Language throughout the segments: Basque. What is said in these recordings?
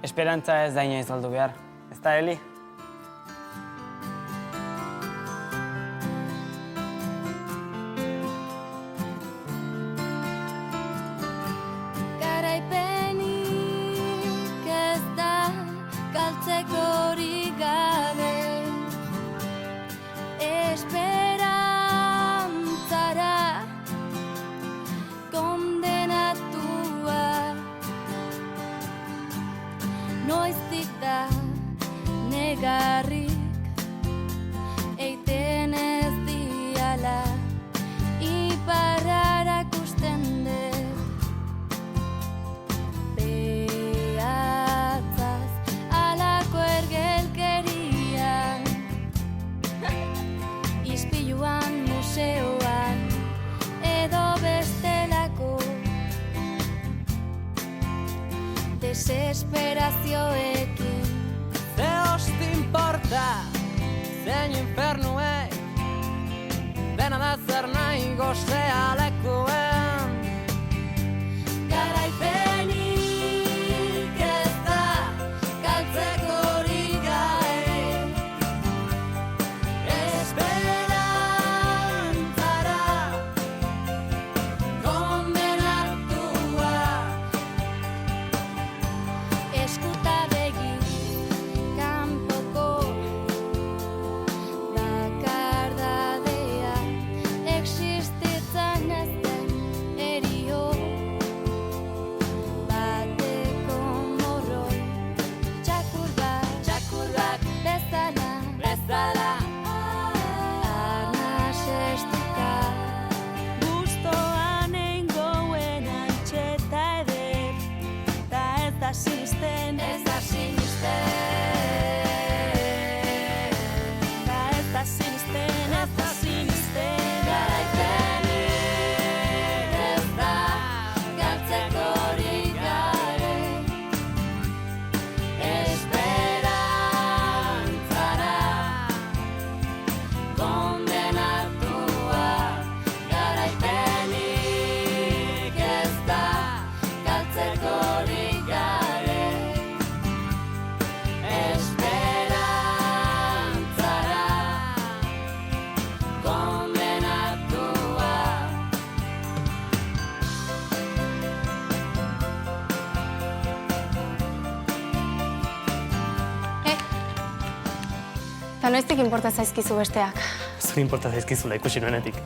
Esperantza ez da inoiz galdu behar. Ez da, Eli? Garaipenik ez da galtzekorik gabe. Esperantzara kondenatua. Noiztik da negarrik eiten ez diala iparrara kusten dut behatzaz alako ergelkerian ispiluan museoan edo bestelako desesperazioekin. Ze hosti importa, zein infernuei, dena da zer nahi gozea lekuen. Garaipenik ez da galtzekorik gabe. Esperantzara kondenatua. Eskuta begi kanpoko bakardadea existitzen ez den erio bateko morroi txakur bat bezala arnaz estuka Gustoan eingoen antxeta eder, ta ez da sinisten, ez da sinisten. ta ez da sinisten, ez da sinisten. Garaipenik ez da galtzekorik gabe. Esperantzara kondenatua. Garaipenik ez da galtzekorik gabe. Esperantzara kondenatua. Eta noiztik inporta zaizkizu besteak. Zer inporta zaizkizula ikusi nuenetik.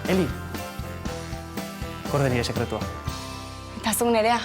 Eli, korderia sekretua. Eta zu nerea.